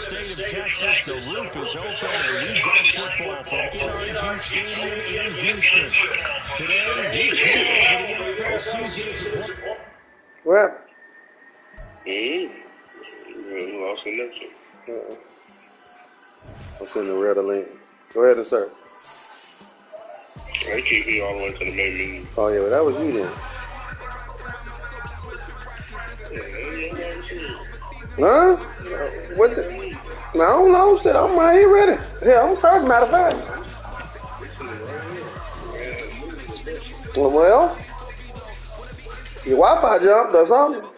state of Texas, the roof is open, and we've got football from NRG Stadium in Houston. Today, week 12 of the NFL season is upon. What happened? Lost connection. I'm sending the red link. Go ahead and search. I can't hear all the way to the main menu. Oh, yeah, well, that was you then. Huh? What the? No, I don't know. Shit, I'm right here ready. Yeah, I'm sorry, matter of fact. Well, your Wi-Fi jumped or something.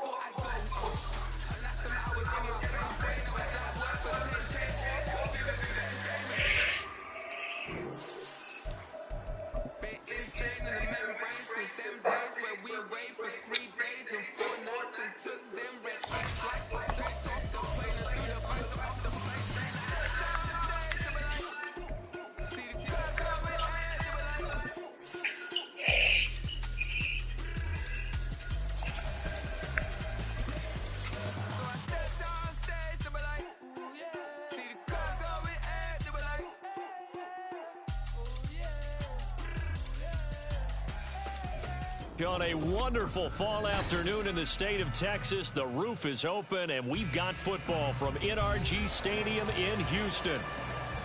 On a wonderful fall afternoon in the state of Texas, the roof is open, and we've got football from NRG Stadium in Houston.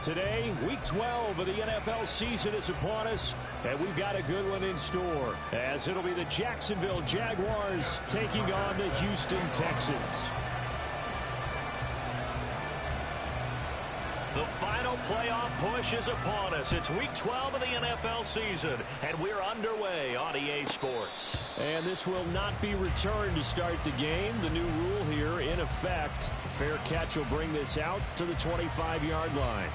Today, week 12 of the NFL season is upon us, and we've got a good one in store, as it'll be the Jacksonville Jaguars taking on the Houston Texans. The final playoff push is upon us. It's week 12 of the NFL season, and we're underway on EA Sports. And this will not be returned to start the game. The new rule here in effect. Fair catch will bring this out to the 25-yard line.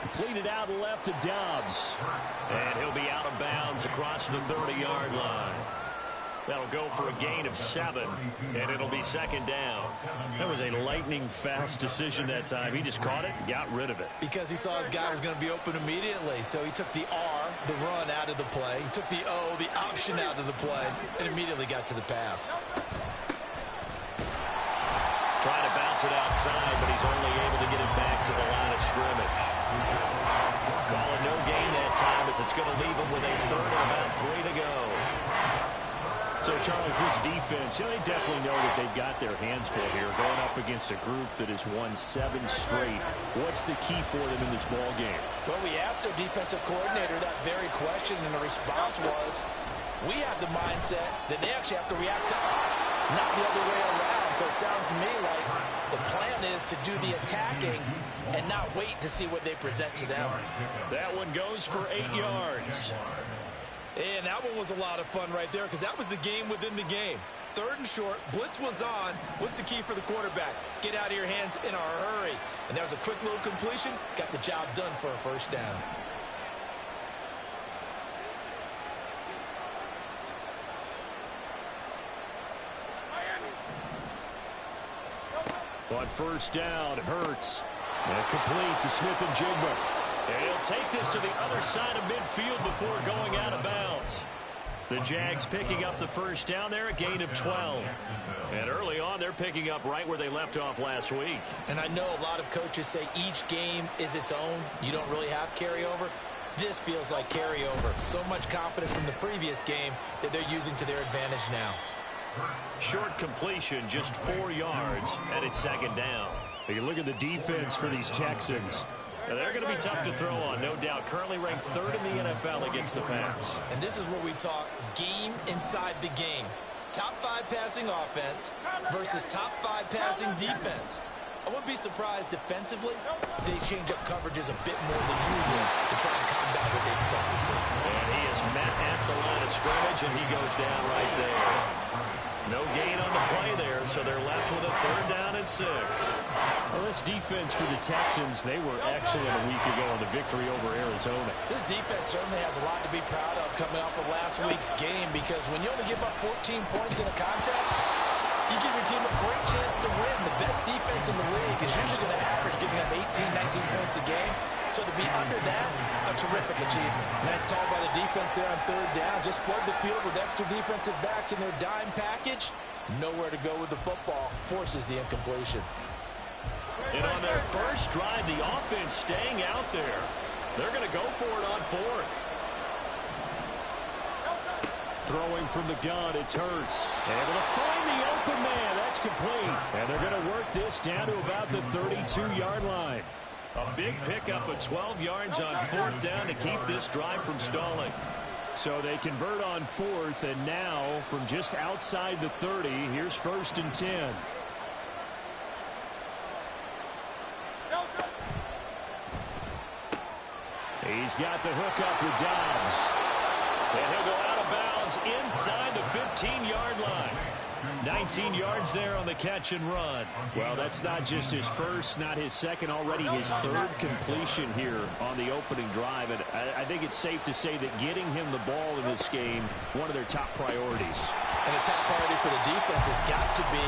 Completed out left to Dobbs. And he'll be out of bounds across the 30-yard line. That'll go for a gain of 7, and it'll be second down. That was a lightning-fast decision that time. He just caught it and got rid of it. Because he saw his guy was going to be open immediately, so he took the R, the run, out of the play. He took the O, the option, out of the play, and immediately got to the pass. Trying to bounce it outside, but he's only able to get it back to the line of scrimmage. Calling no gain that time, as it's going to leave him with a third and about 3 to go. So, Charles, this defense, they definitely know that they've got their hands full here, going up against a group that has won 7 straight. What's the key for them in this ball game? Well, we asked their defensive coordinator that very question, and the response was, we have the mindset that they actually have to react to us, not the other way around. So it sounds to me like the plan is to do the attacking and not wait to see what they present to them. That one goes for 8 yards. And that one was a lot of fun right there, because that was the game within the game. 3rd and short, blitz was on. What's the key for the quarterback? Get out of your hands in a hurry. And that was a quick little completion. Got the job done for a first down. On first down, Hurts. And complete to Smith and Jigba. And he'll take this to the other side of midfield before going out of bounds. The Jags picking up the first down there, a gain of 12. And early on, they're picking up right where they left off last week. And I know a lot of coaches say each game is its own. You don't really have carryover. This feels like carryover. So much confidence from the previous game that they're using to their advantage now. Short completion, just 4 yards, and it's second down. You look at the defense for these Texans. Now, they're going to be tough to throw on, no doubt. Currently ranked 3rd in the NFL against the pass. And this is where we talk game inside the game. Top 5 passing offense versus top 5 passing defense. I wouldn't be surprised defensively if they change up coverages a bit more than usual to try and combat what they expect to see. And he is met at the line of scrimmage, and he goes down right there. No gain on the play there, so they're left with a 3rd down and 6. Well, this defense for the Texans, they were excellent a week ago in the victory over Arizona. This defense certainly has a lot to be proud of coming off of last week's game, because when you only give up 14 points in a contest, you give your team a great chance to win. The best defense in the league is usually going to average giving up 18, 19 points a game. So to be under that, a terrific achievement. Nice call by the defense there on 3rd down. Just flood the field with extra defensive backs in their dime package. Nowhere to go with the football. Forces the incompletion. And on their first drive, the offense staying out there. They're going to go for it on 4th. Throwing from the gun, it's Hurts. Able to find the open man. That's complete. And they're going to work this down to about the 32-yard line. A big pickup of 12 yards on 4th down to keep this drive from stalling. So they convert on 4th, and now from just outside the 30, here's 1st and 10. He's got the hook up with Dobbs. And he'll go out of bounds inside the 15-yard line. 19 yards there on the catch and run. Well, that's not just his first, not his second, already his 3rd completion here on the opening drive. And I think it's safe to say that getting him the ball in this game, one of their top priorities. And the top priority for the defense has got to be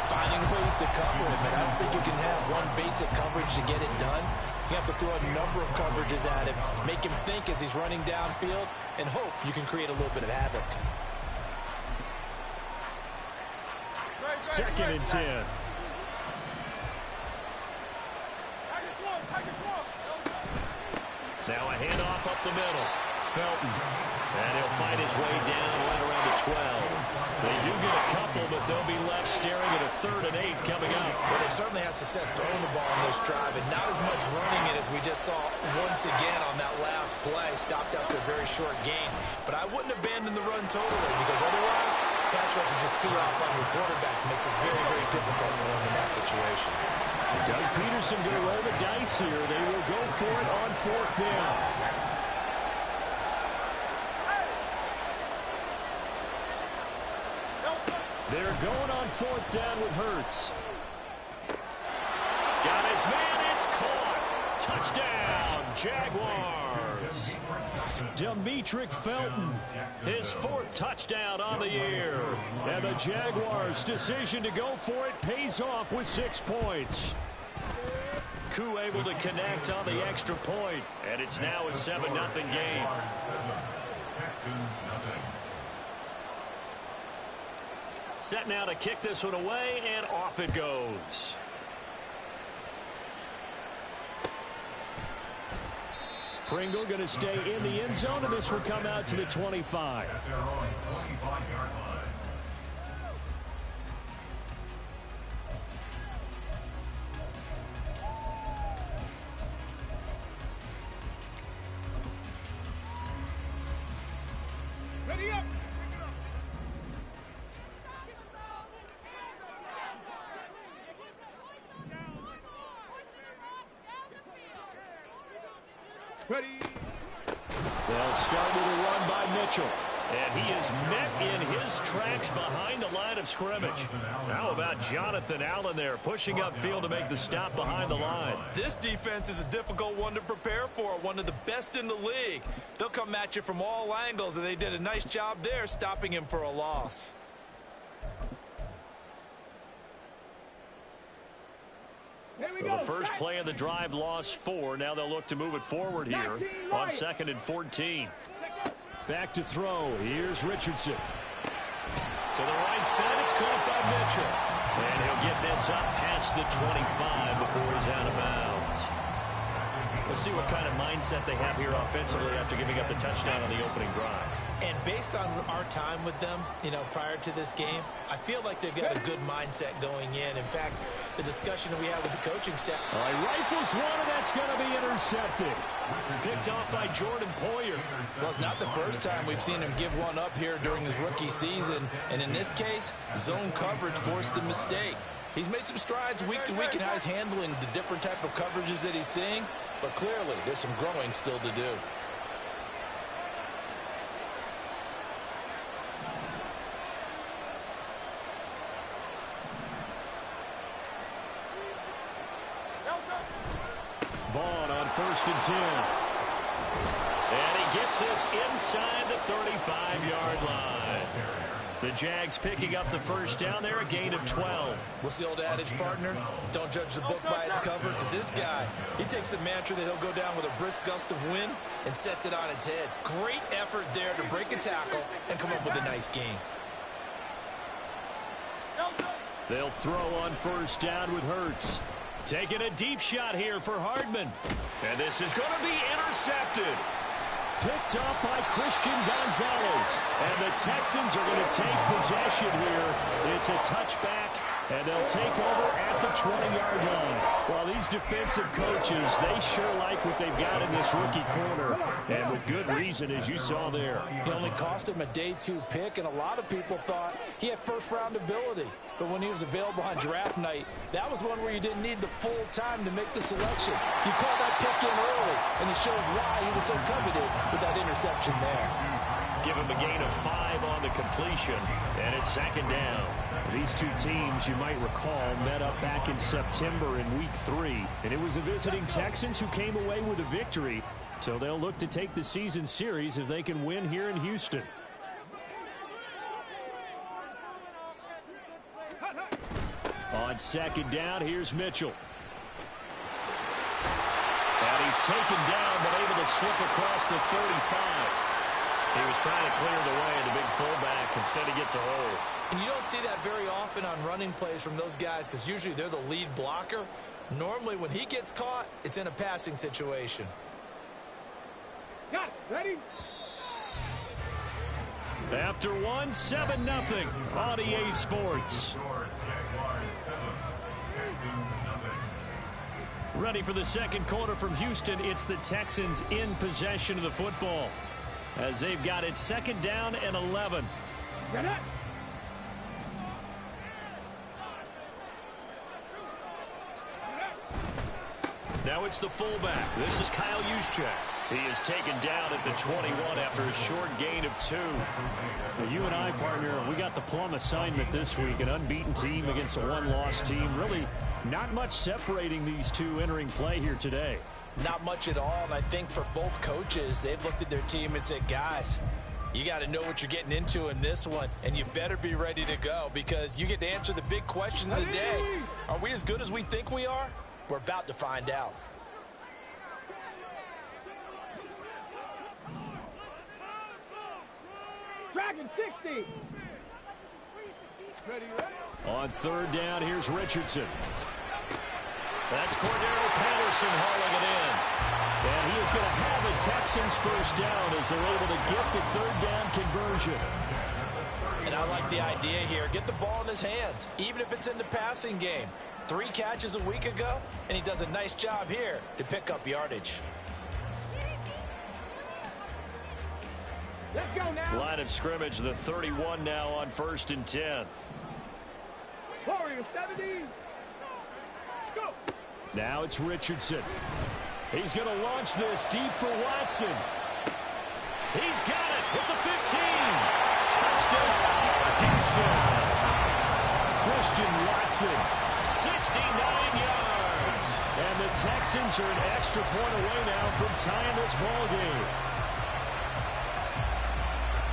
finding ways to cover him. And I don't think you can have one basic coverage to get it done. You have to throw a number of coverages at him, make him think as he's running downfield, and hope you can create a little bit of havoc. 2nd and 10. Now a handoff up the middle. Felton. And he'll find his way down right around the 12. They do get a couple, but they'll be left staring at a 3rd and 8 coming up. Well, they certainly had success throwing the ball on this drive, and not as much running it as we just saw once again on that last play. Stopped after a very short gain. But I wouldn't abandon the run totally, because otherwise, pass rushers just tee off on your quarterback. Makes it very, very difficult for him in that situation. Doug Peterson going to roll the dice here. They will go for it on 4th down. They're going on 4th down with Hurts. Got his man. It's caught. Touchdown, Jaguars. Demetric Felton, his 4th touchdown on the year. And the Jaguars' decision to go for it pays off with 6 points. Koo able to connect on the extra point, and it's now a 7-0 game. Set now to kick this one away, and off it goes. Pringle going to stay in the end zone, and this will come out to the 25. Ready up. Ready. They'll start with a run by Mitchell. And he is met in his tracks behind the line of scrimmage. How about Jonathan Allen there, pushing upfield to make the stop behind the line? This defense is a difficult one to prepare for, one of the best in the league. They'll come at you from all angles, and they did a nice job there stopping him for a loss. Well, the first play of the drive lost 4. Now they'll look to move it forward here on 2nd and 14. Back to throw. Here's Richardson. To the right side, it's caught by Mitchell. And he'll get this up past the 25 before he's out of bounds. Let's see what kind of mindset they have here offensively after giving up the touchdown on the opening drive. And based on our time with them, prior to this game, I feel like they've got a good mindset going in. In fact, the discussion that we had with the coaching staff. All right, rifles one, and that's going to be intercepted. Picked off by Jordan Poyer. Well, it's not the first time we've seen him give one up here during his rookie season. And in this case, zone coverage forced the mistake. He's made some strides week to week in how he's handling the different type of coverages that he's seeing. But clearly, there's some growing still to do. Vaughn on 1st and 10. And he gets this inside the 35-yard line. The Jags picking up the first down there, a gain of 12. What's the old adage, partner? Don't judge the book by its cover, because this guy, he takes the mantra that he'll go down with a brisk gust of wind and sets it on its head. Great effort there to break a tackle and come up with a nice gain. They'll throw on 1st down with Hurts. Taking a deep shot here for Hardman. And this is going to be intercepted. Picked up by Christian Gonzalez. And the Texans are going to take possession here. It's a touchback, and they'll take over at the 20-yard line. Well, these defensive coaches, they sure like what they've got in this rookie corner. And with good reason, as you saw there. He only cost him a day 2 pick, and a lot of people thought he had first-round ability. But when he was available on draft night, that was one where you didn't need the full time to make the selection. You called that pick in early, and it shows why he was so coveted with that interception there. Give him a gain of 5 on the completion, and it's 2nd down. These two teams, you might recall, met up back in September in Week 3, and it was the visiting Texans who came away with a victory, so they'll look to take the season series if they can win here in Houston. On 2nd down, here's Mitchell. And he's taken down, but able to slip across the 35. He was trying to clear the way, the big fullback. Instead, he gets a hole. And you don't see that very often on running plays from those guys because usually they're the lead blocker. Normally, when he gets caught, it's in a passing situation. Got it. Ready? After 1, 7-0 on EA Sports. Ready for the second quarter from Houston. It's the Texans in possession of the football as they've got it 2nd down and 11. Get it. Now it's the fullback. This is Kyle Juszczyk. He is taken down at the 21 after a short gain of 2. Well, you and I, partner, we got the plum assignment this week. An unbeaten team against a one-loss team. Really not much separating these two entering play here today. Not much at all, and I think for both coaches, they've looked at their team and said, guys, you got to know what you're getting into in this one, and you better be ready to go because you get to answer the big question of the day. Are we as good as we think we are? We're about to find out. Dragon 60. Ready, ready. On 3rd down, here's Richardson. That's Cordero Patterson hauling it in. And he is going to have the Texans first down as they're able to get the 3rd down conversion. And I like the idea here. Get the ball in his hands, even if it's in the passing game. 3 catches a week ago, and he does a nice job here to pick up yardage. Let's go now. Line of scrimmage, the 31 now on 1st and 10. Warrior 70. Go. Now it's Richardson. He's going to launch this deep for Watson. He's got it with the 15. Touchdown, Houston. Christian Watson, 69 yards. And the Texans are an extra point away now from tying this ball game.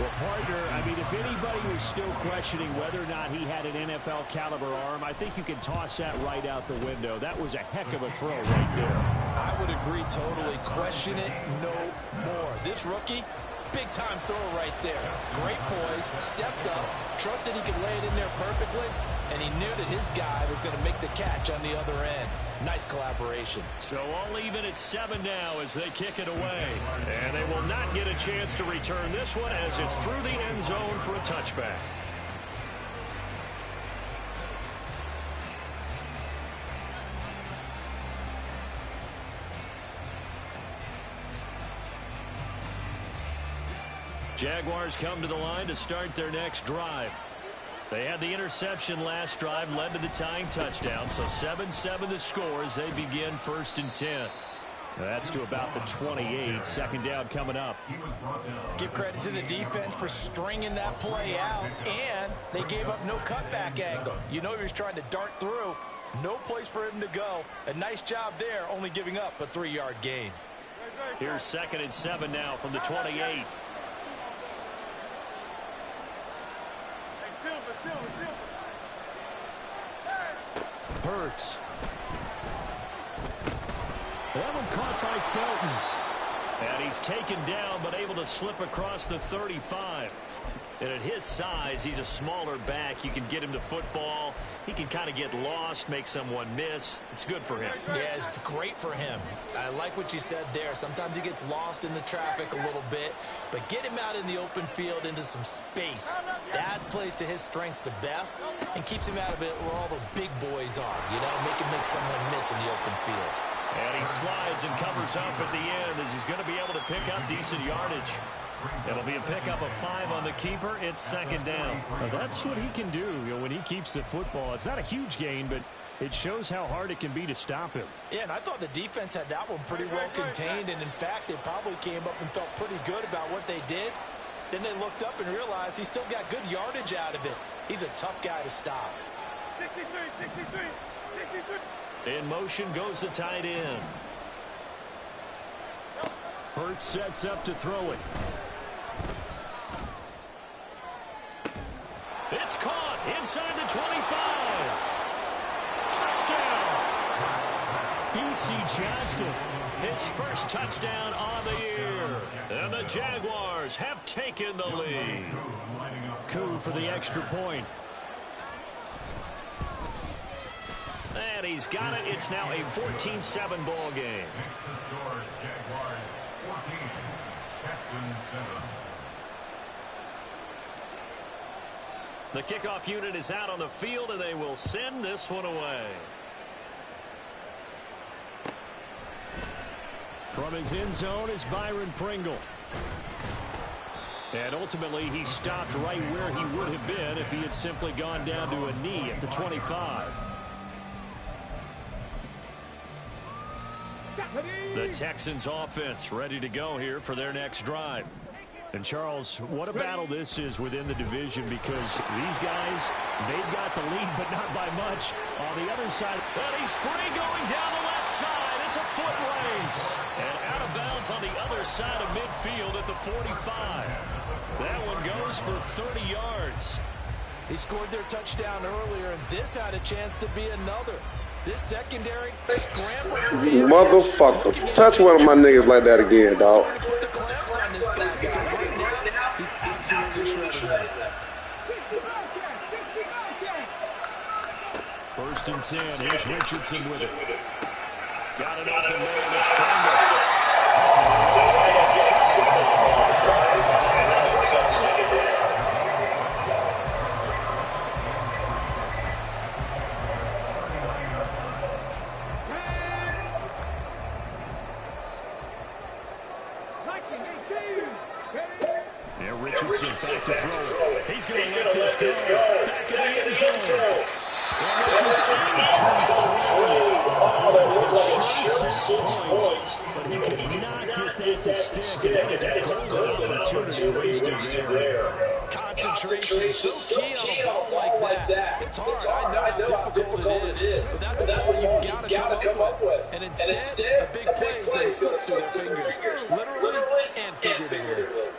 Well, partner, I mean, if anybody was still questioning whether or not he had an NFL caliber arm, I think you can toss that right out the window. That was a heck of a throw right there. I would agree totally. Question it no more. This rookie, big-time throw right there. Great poise, stepped up, trusted he could lay it in there perfectly, and he knew that his guy was going to make the catch on the other end. Nice collaboration. So all even at 7 now as they kick it away. And they will not get a chance to return this one as it's through the end zone for a touchback. Jaguars come to the line to start their next drive. They had the interception last drive, led to the tying touchdown, so 7-7 the score as they begin 1st and 10. That's to about the 28. Second down coming up. Give credit to the defense for stringing that play out, and they gave up no cutback angle. You know he was trying to dart through. No place for him to go. A nice job there, only giving up a 3-yard gain. Here's 2nd and 7 now from the 28. Hurts. That one caught by Felton. And he's taken down but able to slip across the 35. And at his size, he's a smaller back. You can get him to football. He can kind of get lost, make someone miss. It's good for him. Yeah, it's great for him. I like what you said there. Sometimes he gets lost in the traffic a little bit, but get him out in the open field into some space. That plays to his strengths the best and keeps him out of it where all the big boys are. You know, make him make someone miss in the open field. And he slides and covers up at the end as he's going to be able to pick up decent yardage. It'll be a pickup of 5 on the keeper. It's 2nd down. Well, that's what he can do, when he keeps the football. It's not a huge gain, but it shows how hard it can be to stop him. Yeah, and I thought the defense had that one pretty well contained, and in fact, they probably came up and felt pretty good about what they did. Then they looked up and realized he still got good yardage out of it. He's a tough guy to stop. 63. In motion goes the tight end. Hurts sets up to throw it. It's caught inside the 25. Touchdown. B.C. Johnson, his first touchdown on the year. And the Jaguars have taken the lead. Coup for the extra point. And he's got it. It's now a 14-7 ball game. The kickoff unit is out on the field, and they will send this one away. From his end zone is Byron Pringle. And ultimately, he stopped right where he would have been if he had simply gone down to a knee at the 25. The Texans offense ready to go here for their next drive. And Charles, what a battle this is within the division, because these guys, they've got the lead, but not by much. On the other side, and he's free going down the left side. It's a foot race. And out of bounds on the other side of midfield at the 45. That one goes for 30 yards. He scored their touchdown earlier, and this had a chance to be another. This secondary scrambled. You motherfucker. Touch one of my niggas like that again, dog. He's absolutely shredded. 1st and 10. Here's Richardson with it. Got it open there. It's Pringle. Richardson back to throw it. He's going to let this go. Back in the end zone. But he could not get that to stick. That is a golden opportunity wasted there. Concentration is so key on a ball like that. It's hard. I know how difficult it is. But that's a ball you've got to come up with. And instead, a big play is going to slip through their fingers. Literally and figuratively.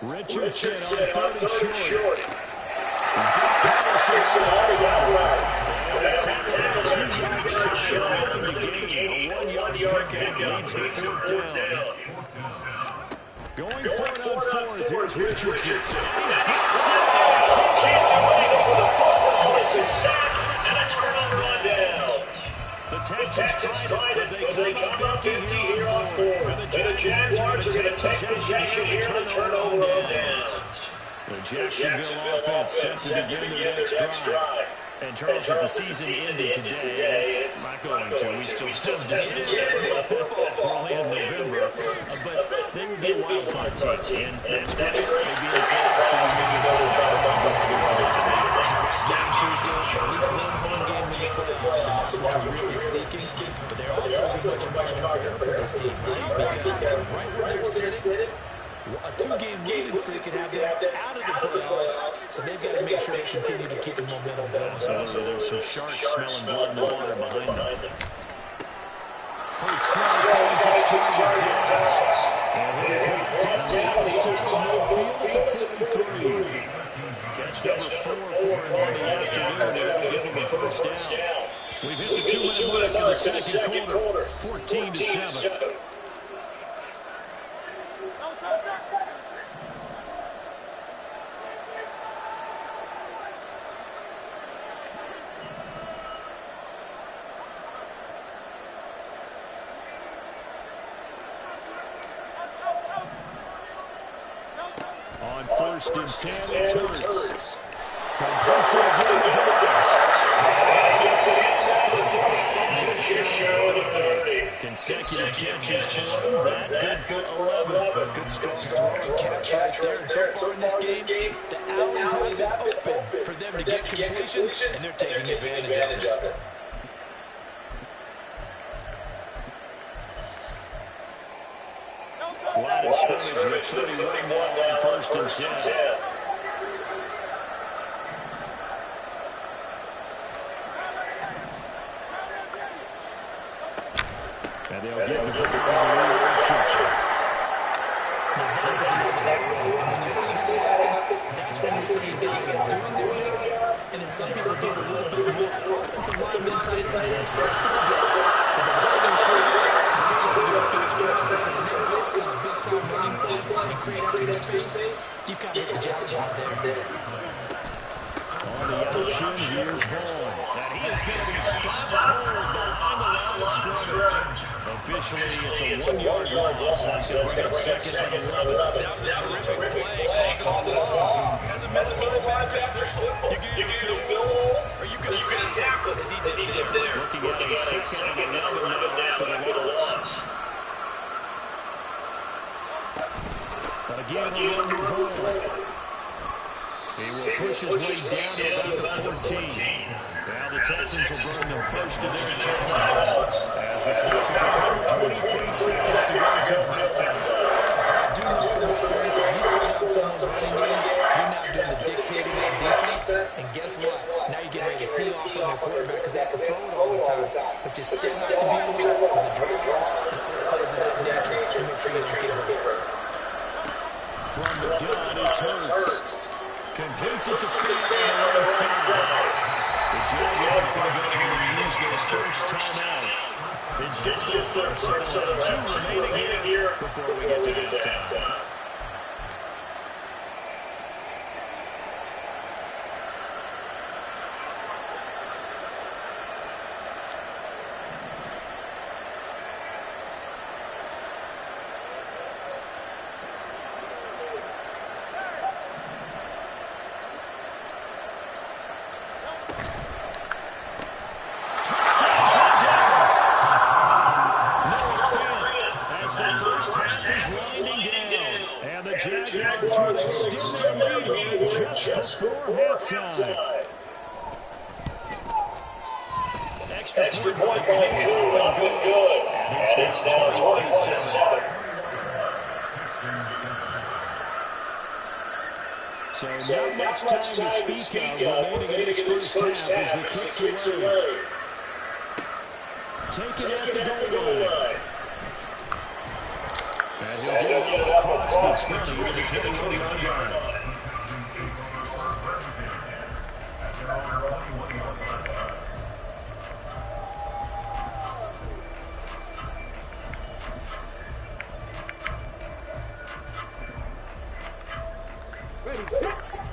Richardson on 3rd and short. Patterson all the way around. And a 10-yard shot on the game. A 1-yard pickup leads to 4th down. Going for it on fourth. Here's Richardson. Can't do anything with the football. It's a sack and a turnover on downs. The Texans tried it, but they come up 50 here on fourth. And the Jaguars are going to take possession here on turnover on downs. The Jacksonville offense set to begin their next drive. And Charles, if the season ended today, it's not going to. We still have December. We're only in November. But they would be a wild card team. And that's great. They'd be in the playoffs, but maybe try to at least one home game in the playoffs, and that's what you're really seeking. But there also isn't much margin for this team, because right where they're sitting, a two-game losing streak can have them out of the playoffs, so they've got to make sure they continue to keep the momentum going. Absolutely. There's some sharks smelling blood in the water behind them. Catch number 4 for him on the afternoon, and it'll give him a first down. We've hit the 2-minute mark in the second quarter, 14-7. First and 10, it's Hurts. Completes it ahead of the Dogs. Consecutive catches for that. Good for 11. Good strong throwing catch right there. And so far in this game, the alleys have been open for them to get completions, and they're taking advantage of it. Line of scrimmage with 31 now on first and 10. And they'll get the football in the reaction. Now that is an excellent. And when you see that happen, that's when you see guys doing their job. And then some people do a little bit more offensive lineman type things. But the ball shows and create extra space. You've got to hit the job there. On the action, here's Vaughn. And he is going to be stopped cold behind the line of scrimmage. Officially, it's a 1-yard loss. That's going to bring up second and 11. That was a terrific play. Causing a loss. As a middle linebacker, you get the fills, or you can tackle as he did there. Looking at a second and 11 now after the loss. Again, he will push his way down to about the 14. Now the Texans will bring them first to their timeouts as the Steelers are 23 seconds to go until halftime. I do know from experience, when you slow down someone's running game, you're now doing the dictating of defense, and guess what? Now you're getting ready to tee off on the quarterback because they can throw it all the time, but you still have to be alert for the drives and other plays of that nature to make sure you don't get hurt. From the gun, it's Hurts. Completes it to Field on the right side. The Jaguars going to go ahead and use their first timeout. It's just the first, so 2 remaining here before we get to halftime. Extra point up and good. And it's now 27. So not much time to speak of remaining in this first half as the kicks away. Taken at the goal line. And he'll get it across the 20 with the 21-yard line.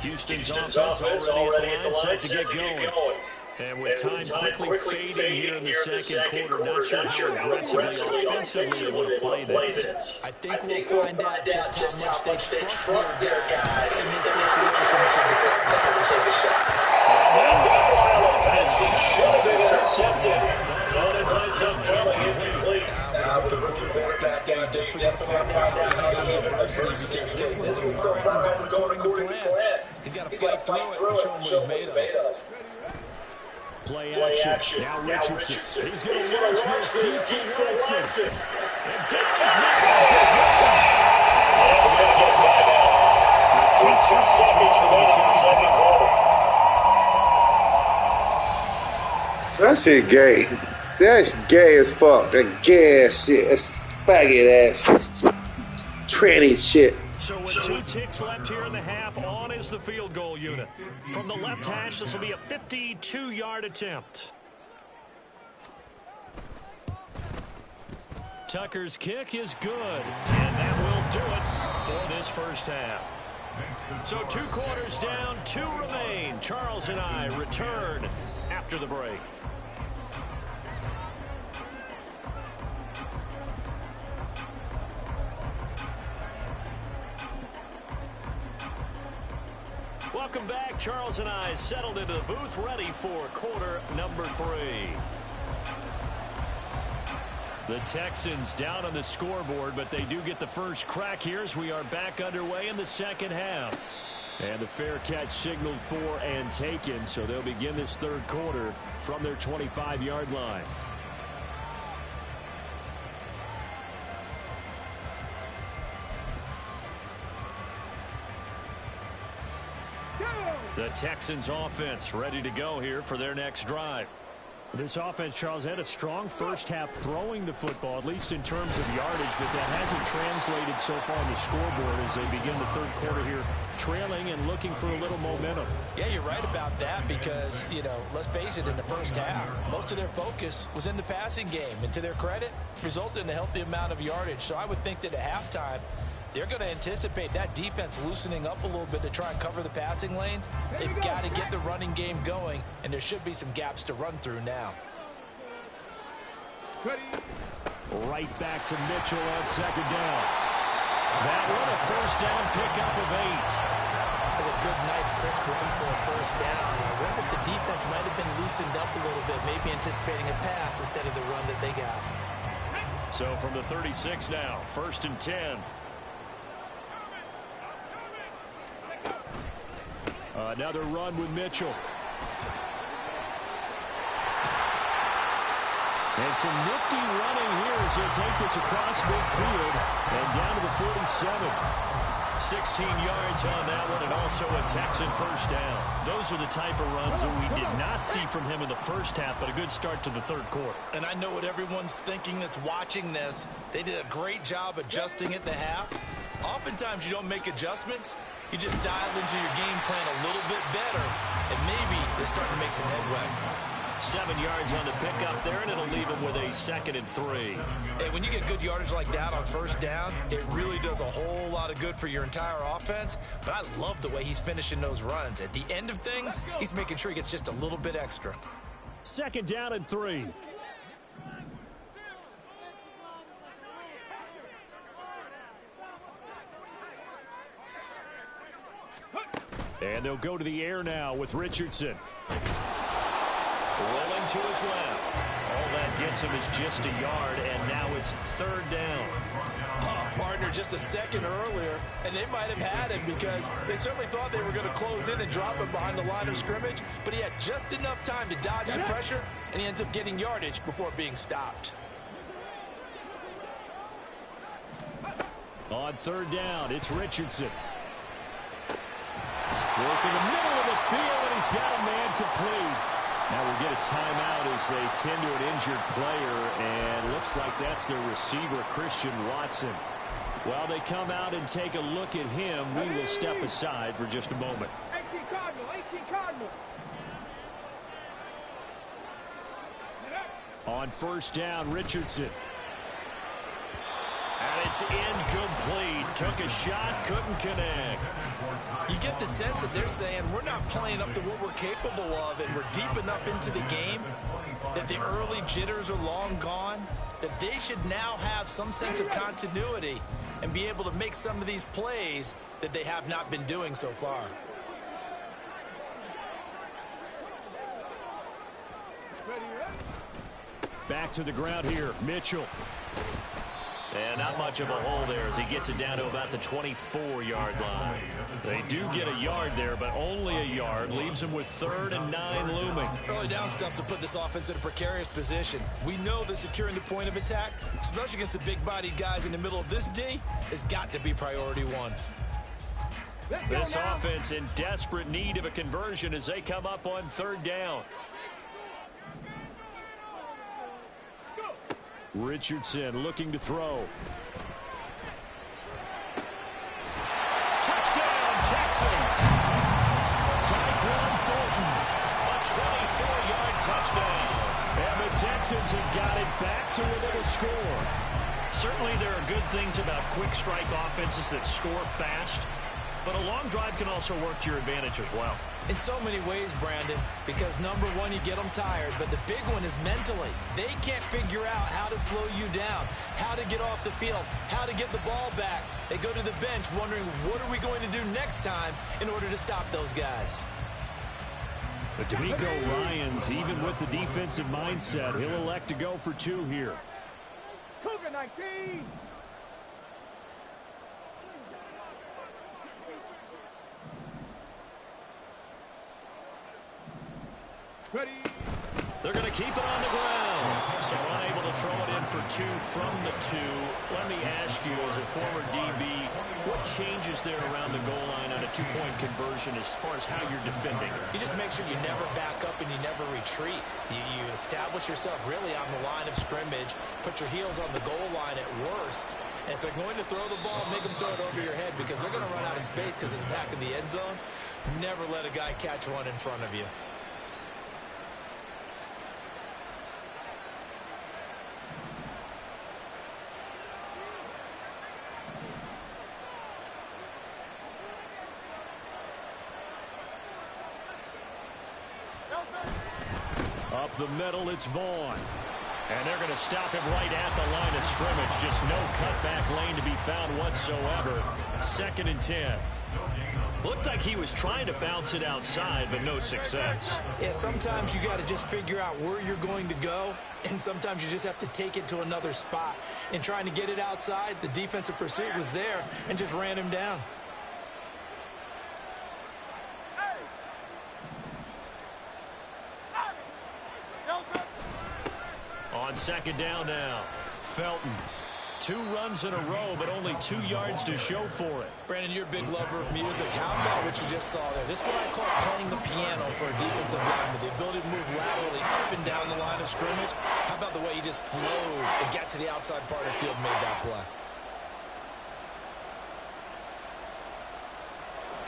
Houston's offense already at the line set to get going. And with time quickly fading here in the second quarter, not sure how aggressively offensively they want to play this. I think we'll find out just how much they trust their guys in this situation if they decide to take a shot. That should have been intercepted. But it's incomplete. The quarterback definitely got to find out how to handle adversity because this isn't going according to plan. He's got to fight through it and show him what he's made of. Play action. Now Richardson. He's going to launch this deep to Watson. And goes now. With 2 seconds left in the second quarter. That shit gay. That's gay as fuck. That gay ass shit. That's faggot ass tranny shit. So with 2 ticks left here in the half, on is the field goal unit. From the left hash, this will be a 52-yard attempt. Tucker's kick is good, and that will do it for this first half. So 2 quarters down, 2 remain. Charles and I return after the break. Welcome back. Charles and I settled into the booth, ready for quarter number 3. The Texans down on the scoreboard, but they do get the first crack here as we are back underway in the second half. And the fair catch signaled for and taken, so they'll begin this third quarter from their 25-yard line. The Texans offense ready to go here for their next drive. This offense, Charles, had a strong first half throwing the football, at least in terms of yardage, but that hasn't translated so far on the scoreboard as they begin the third quarter here, trailing and looking for a little momentum. Yeah, you're right about that because, let's face it, in the first half, most of their focus was in the passing game. And to their credit, resulted in a healthy amount of yardage. So I would think that at halftime, they're going to anticipate that defense loosening up a little bit to try and cover the passing lanes. They've got to get the running game going, and there should be some gaps to run through now. Right back to Mitchell on second down. That one a first down pickup of 8. That's a good, nice, crisp run for a first down. I wonder if the defense might have been loosened up a little bit, maybe anticipating a pass instead of the run that they got. So from the 36 now, 1st and 10. Another run with Mitchell. And some nifty running here as he'll take this across midfield and down to the 47. 16 yards on that one, and also a Texan first down. Those are the type of runs that we did not see from him in the first half, but a good start to the third quarter. And I know what everyone's thinking that's watching this. They did a great job adjusting at the half. Oftentimes you don't make adjustments. You just dial into your game plan a little bit better, and maybe they're starting to make some headway. 7 yards on the pickup there, and it'll leave him with a 2nd and 3. Hey, when you get good yardage like that on first down, it really does a whole lot of good for your entire offense. But I love the way he's finishing those runs. At the end of things, he's making sure he gets just a little bit extra. 2nd down and 3. And they'll go to the air now with Richardson. Rolling to his left. All that gets him is just a yard, and now it's 3rd down. Partner, just a second earlier, and they might have had him because they certainly thought they were going to close in and drop him behind the line of scrimmage, but he had just enough time to dodge the pressure, and he ends up getting yardage before being stopped. On 3rd down, it's Richardson. Working the middle of the field, and he's got a man complete. Now we'll get a timeout as they tend to an injured player, and looks like that's their receiver, Christian Watson. While they come out and take a look at him, we will step aside for just a moment. 18 Cardinal, 18 Cardinal. On 1st down, Richardson. And it's incomplete. took a shot, couldn't connect. You get the sense that they're saying we're not playing up to what we're capable of, and we're deep enough into the game that the early jitters are long gone, that they should now have some sense of continuity and be able to make some of these plays that they have not been doing so far. Back to the ground here, Mitchell. And not much of a hole there as he gets it down to about the 24-yard line. They do get a yard there, but only a yard. Leaves them with 3rd and 9 looming. Early down stuff to put this offense in a precarious position. We know that securing the point of attack, especially against the big-bodied guys in the middle of this D, has got to be priority one. This offense in desperate need of a conversion as they come up on 3rd down. Richardson looking to throw. Touchdown, Texans! Tyquan Thornton, a 24-yard touchdown. And the Texans have got it back to within a score. Certainly there are good things about quick strike offenses that score fast, but a long drive can also work to your advantage as well. In so many ways, Brandon, because number one, you get them tired, but the big one is mentally. They can't figure out how to slow you down, how to get off the field, how to get the ball back. They go to the bench wondering, what are we going to do next time in order to stop those guys? But D'Amico Ryans, even with the defensive mindset, he'll elect to go for 2 here. Cougar 19. Ready. They're going to keep it on the ground. So unable to throw it in for 2 from the 2. Let me ask you, as a former DB, what changes there around the goal line on a 2-point conversion as far as how you're defending? You just make sure you never back up and you never retreat. You establish yourself really on the line of scrimmage, put your heels on the goal line at worst, and if they're going to throw the ball, make them throw it over your head because they're going to run out of space because of the back of the end zone. Never let a guy catch one in front of you. Up the middle, it's Vaughn. And they're going to stop him right at the line of scrimmage. Just no cutback lane to be found whatsoever. 2nd and 10. Looked like he was trying to bounce it outside, but no success. Yeah, sometimes you got to just figure out where you're going to go, and sometimes you just have to take it to another spot. In trying to get it outside, the defensive pursuit was there and just ran him down. On 2nd down now. Felton. 2 runs in a row, but only 2 yards to show for it. Brandon, you're a big lover of music. How about what you just saw there? This is what I call playing the piano for a defensive lineman. The ability to move laterally up and down the line of scrimmage. How about the way he just flowed and got to the outside part of the field and made that play?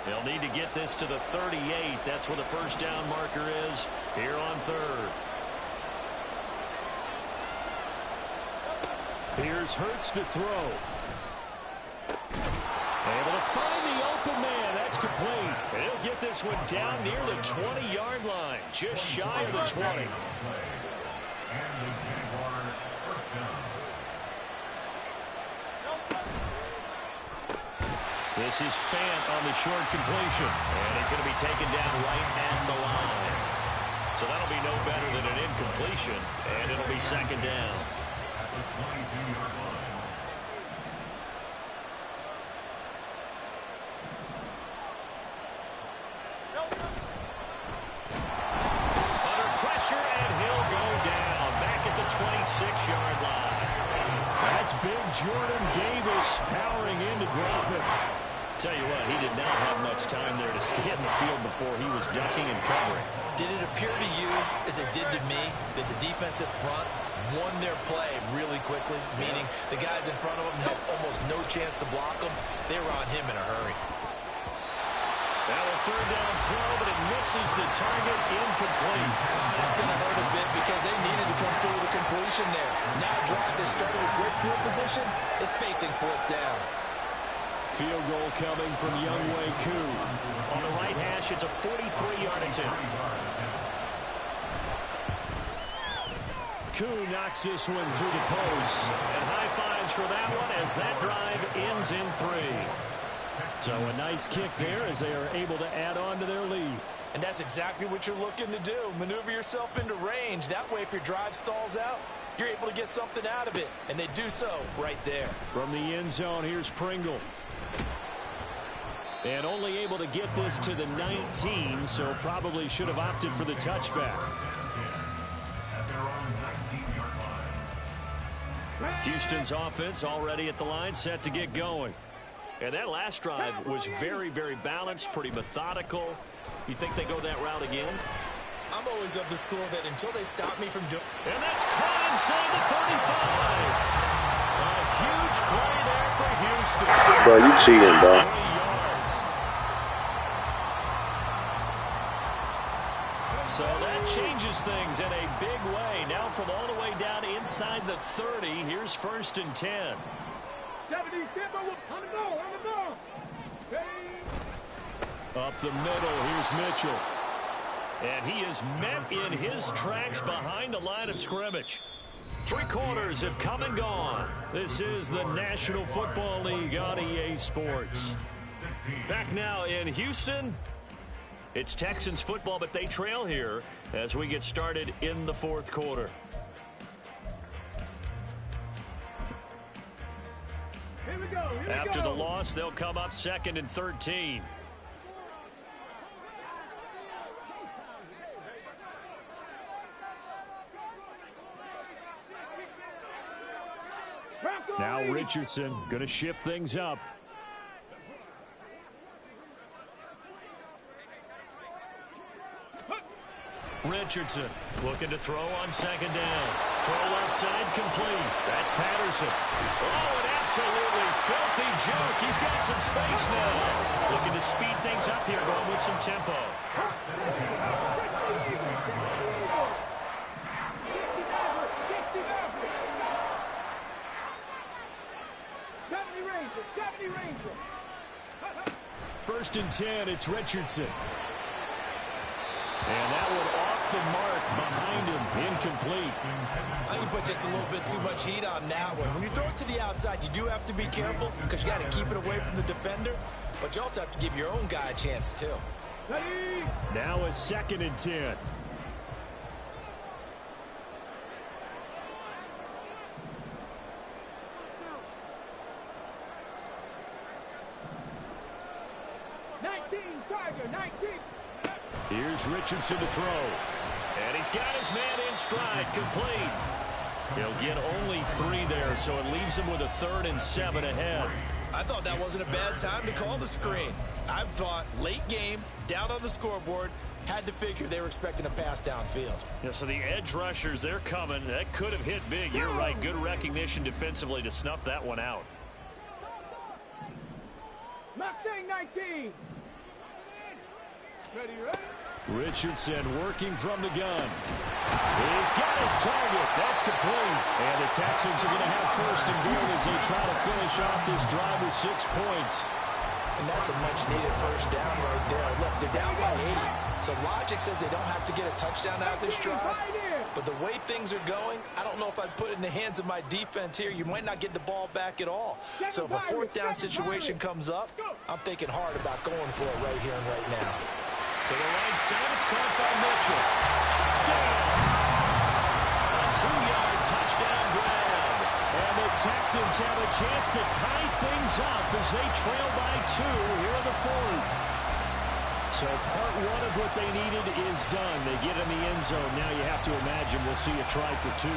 They'll need to get this to the 38. That's where the 1st down marker is here on 3rd. Here's Hurts to throw. Able to find the open man. That's complete. He'll get this one down near the 20-yard line, just shy of the 20. This is Fant on the short completion. And he's going to be taken down right at the line. So that'll be no better than an incompletion, and it'll be 2nd down. Under pressure, and he'll go down back at the 26-yard line. That's big Jordan Davis powering in to drop it. Tell you what, he did not have much time there to scan the field before he was ducking and covering. Did it appear to you, as it did to me, that the defensive front won their play really quickly, meaning the guys in front of them had almost no chance to block them? They were on him in a hurry. Now a 3rd down throw, but it misses the target, incomplete. That's going to hurt a bit because they needed to come through with a completion there. Now a drive that started with great field position is facing 4th down. Field goal coming from Younghoe Koo. On the right hash, it's a 43-yard attempt. Koo knocks this one through the post. And high fives for that one as that drive ends in 3. So a nice kick there as they are able to add on to their lead. And that's exactly what you're looking to do. Maneuver yourself into range. That way, if your drive stalls out, you're able to get something out of it. And they do so right there. From the end zone, here's Pringle. And only able to get this to the 19, so probably should have opted for the touchback. Houston's offense already at the line, set to get going. And that last drive was very, very balanced, pretty methodical. You think they go that route again? I'm always of the school that until they stop me from doing... And that's caught inside the 35. A huge play there for Houston. Bro, you cheating, bro. 3 yards. So that changes things in a big way. Now from all the way down inside the 30, here's 1st and 10. 70, step on the ball, on the ball. Up the middle, here's Mitchell. And he is met in his tracks behind the line of scrimmage. 3 quarters have come and gone. This is the National Football League on EA Sports. Back now in Houston. It's Texans football, but they trail here as we get started in the 4th quarter. Here we go. After the loss, they'll come up 2nd and 13. Now Richardson going to shift things up. Richardson looking to throw on 2nd down. Throw left side complete. That's Patterson. Oh, an absolutely filthy juke. He's got some space now. Looking to speed things up here, going with some tempo. First and 10, it's Richardson. And that one off the mark behind him, incomplete. I think you put just a little bit too much heat on that one. When you throw it to the outside, you do have to be careful because you got to keep it away from the defender. But you also have to give your own guy a chance, too. Now a 2nd and 10. Here's Richardson to throw. And he's got his man in stride, complete. He'll get only 3 there, so it leaves him with a 3rd and 7 ahead. I thought that wasn't a bad time to call the screen. I thought late game, down on the scoreboard, had to figure they were expecting a pass downfield. Yeah, so the edge rushers, they're coming. That could have hit big. You're right. Good recognition defensively to snuff that one out. Mustang 19. Ready. Richardson working from the gun. He's got his target. That's complete. And the Texans are going to have 1st and goal as they try to finish off this drive with 6 points. And that's a much-needed 1st down right there. Look, they're down by 80. So logic says they don't have to get a touchdown out of this drive. But the way things are going, I don't know if I'd put it in the hands of my defense here. You might not get the ball back at all. So if a 4th down situation comes up, I'm thinking hard about going for it right here and right now. To the right side, it's caught by Mitchell. Touchdown! A 2-yard touchdown grab. And the Texans have a chance to tie things up as they trail by 2 here in the 4th. So part 1 of what they needed is done. They get in the end zone. Now you have to imagine we'll see a try for 2.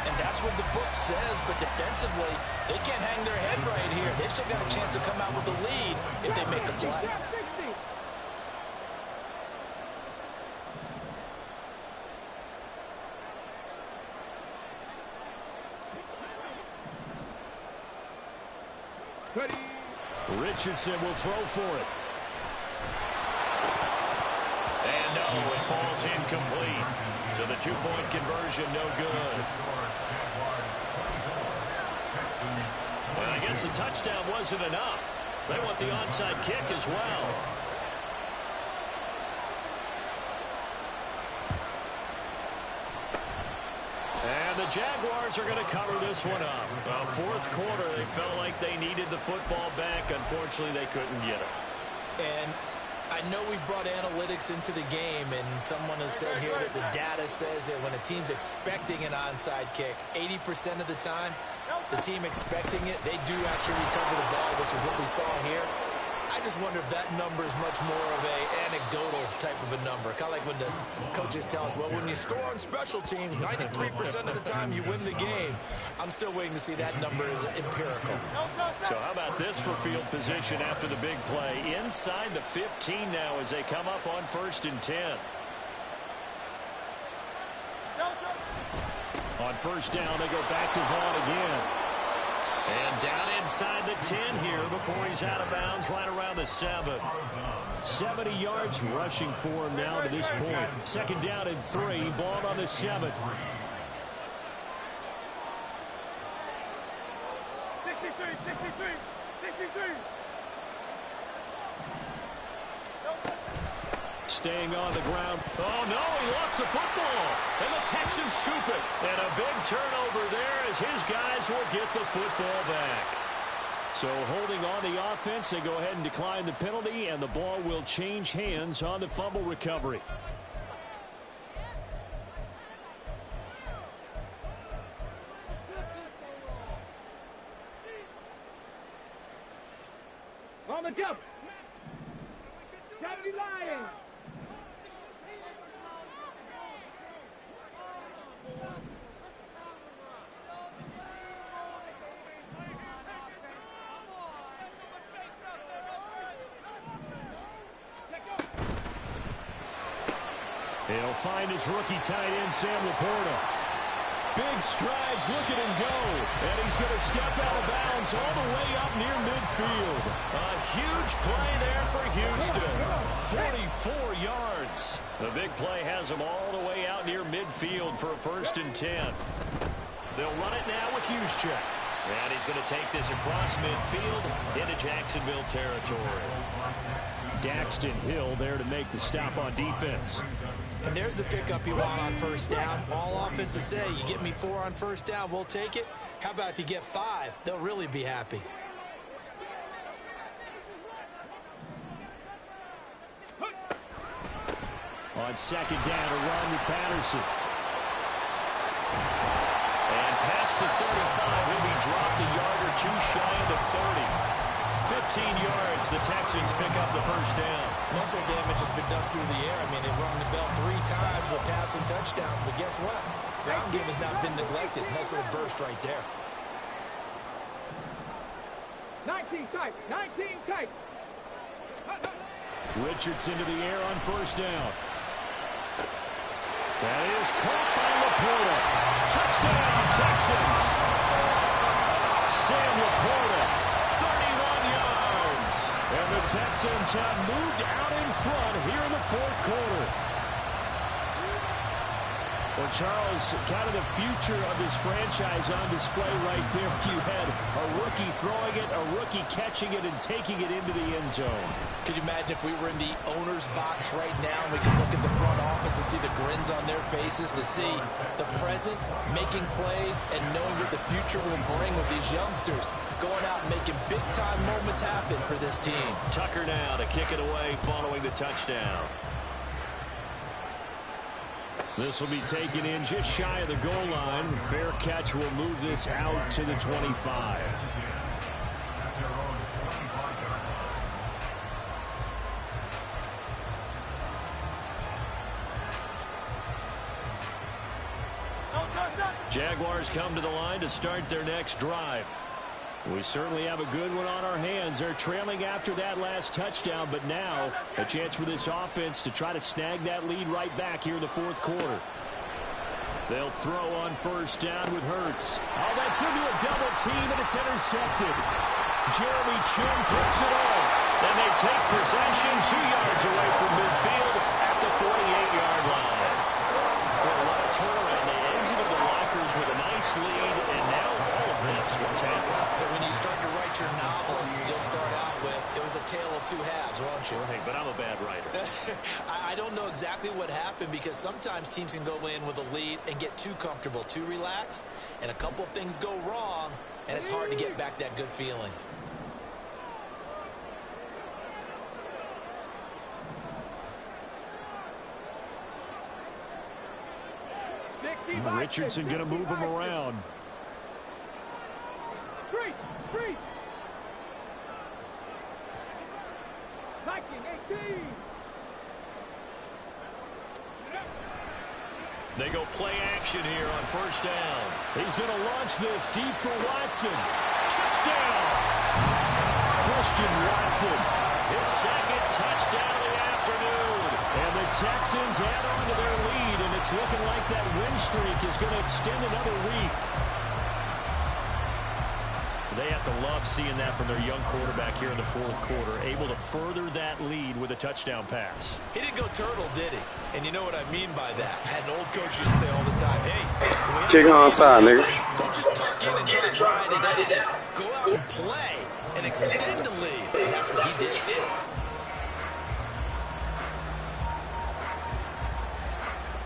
And that's what the book says, but defensively, they can't hang their head right here. They've still got a chance to come out with the lead if they make a play. Richardson will throw for it. And no, it falls incomplete. So the 2-point conversion, no good. Well, I guess the touchdown wasn't enough. They want the onside kick as well. And the Jaguars are going to cover this one up. Fourth quarter, they felt like they needed the football back. Unfortunately, they couldn't get it. And I know we brought analytics into the game, and someone has said here that the data says that when a team's expecting an onside kick, 80% of the time, the team expecting it, they do actually recover the ball, which is what we saw here. I just wonder if that number is much more of a anecdotal type of a number. Kind of like when the coaches tell us, well, when you score on special teams, 93% of the time you win the game. I'm still waiting to see that number is empirical. So how about this for field position after the big play? Inside the 15 now as they come up on 1st and 10. On 1st down, they go back to Vaughn again. And down inside the 10 here before he's out of bounds right around the 7. 70 yards rushing for him now to this point. 2nd down and 3, ball on the 7. 63. Staying on the ground. Oh, no, he lost the football. And the Texans scoop it. And a big turnover there as his guys will get the football back. So holding on the offense, they go ahead and decline the penalty, and the ball will change hands on the fumble recovery. On the jump. 70 Lions. He'll find his rookie tight end, Sam Laporta. Big strides, look at him go. And he's going to step out of bounds all the way up near midfield. A huge play there for Houston. 44 yards. The big play has him all the way out near midfield for a 1st and 10. They'll run it now with Juszczyk. And he's going to take this across midfield into Jacksonville territory. Daxton Hill there to make the stop on defense. And there's the pickup you want on 1st down. All offenses say, you get me 4 on 1st down, we'll take it. How about if you get 5? They'll really be happy. On 2nd down, a run with Patterson. And past the 35, he'll be dropped a yard or 2 shy of the 30. 15 yards, the Texans pick up the 1st down. Muscle damage has been done through the air. I mean, they've rung the bell 3 times with passing touchdowns, but guess what? Ground game has not been neglected. Nice little burst right there. 19 tight. Richardson to the air on 1st down. That is caught by Laporta. Touchdown, Texans. Sam Laporta, 31 yards. And the Texans have moved out in front here in the 4th quarter. Well, Charles, kind of the future of this franchise on display right there. You had a rookie throwing it, a rookie catching it, and taking it into the end zone. Could you imagine if we were in the owner's box right now and we could look at the front office and see the grins on their faces, to see the present making plays and knowing what the future will bring with these youngsters going out and making big-time moments happen for this team. Tucker now to kick it away following the touchdown. This will be taken in just shy of the goal line. Fair catch will move this out to the 25. Jaguars come to the line to start their next drive. We certainly have a good one on our hands. They're trailing after that last touchdown, but now a chance for this offense to try to snag that lead right back here in the 4th quarter. They'll throw on 1st down with Hurts. Oh, that's into a double team, and it's intercepted. Jeremy Chin picks it up, and they take possession 2 yards away from midfield at the 48-yard line. Well, what a turnaround. They exited the lockers with a nice lead, and now all of this. What's happened? So So when you start to write your novel, you'll start out with, it was a tale of two halves, won't you? Hey, but I'm a bad writer. I don't know exactly what happened because sometimes teams can go in with a lead and get too comfortable, too relaxed, and a couple of things go wrong, and it's hard to get back that good feeling. Richardson going to move him around. Freeze! 19-18. They go play action here on first down. He's going to launch this deep for Watson. Touchdown! Christian Watson. His second touchdown of the afternoon. And the Texans add on to their lead, and it's looking like that win streak is going to extend another week. They have to love seeing that from their young quarterback here in the fourth quarter, able to further that lead with a touchdown pass. He didn't go turtle, did he? And you know what I mean by that. I had an old coach used to say all the time, hey, Kick on side, nigga. don't just tuck in and try to ride it out. Go out and play and extend the lead. And that's what he did.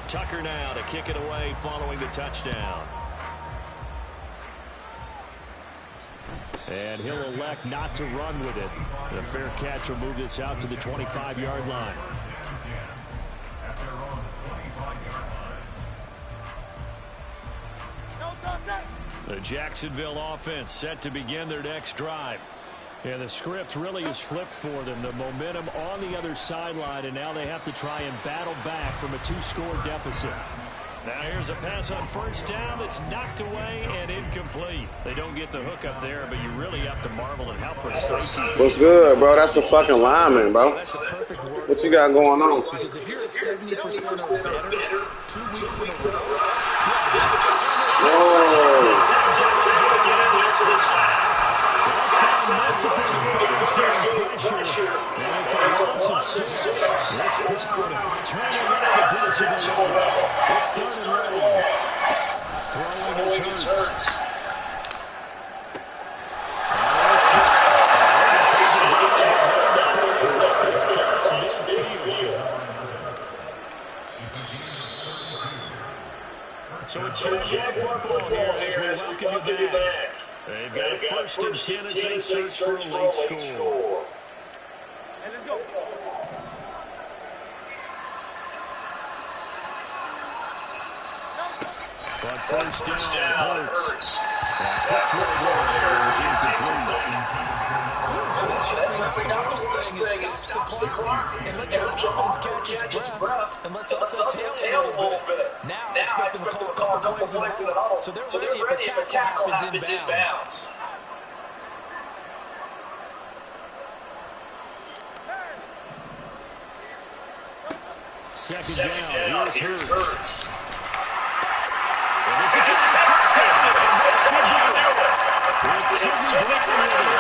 Tucker now to kick it away following the touchdown. And he'll elect not to run with it. The fair catch will move this out to the 25-yard line. The Jacksonville offense set to begin their next drive. And the script really is flipped for them. The momentum on the other sideline, and now they have to try and battle back from a 2-score deficit. Now here's a pass on first down that's knocked away and incomplete. They don't get the hook up there, but you really have to marvel at how precise he is. What's good, bro? That's a fucking lineman, bro. What you got going on? Because if you're at 70% or better, 2 weeks in a row, So it's Jaguar football here as we welcome you back. They've got a first and 10 as they search for a late score. And let's go. But first down, Hurts. Quick throw there is incomplete. that's not the novelist thing. It stops the clock and let your offense catch its breath. And let's also tail a little bit. Now expect them to call a couple plays in the huddle. So they're ready if a tackle happens inbounds. Second down, here's Hurts. And this is intercepted. And that should do it. It's Sidney Brown.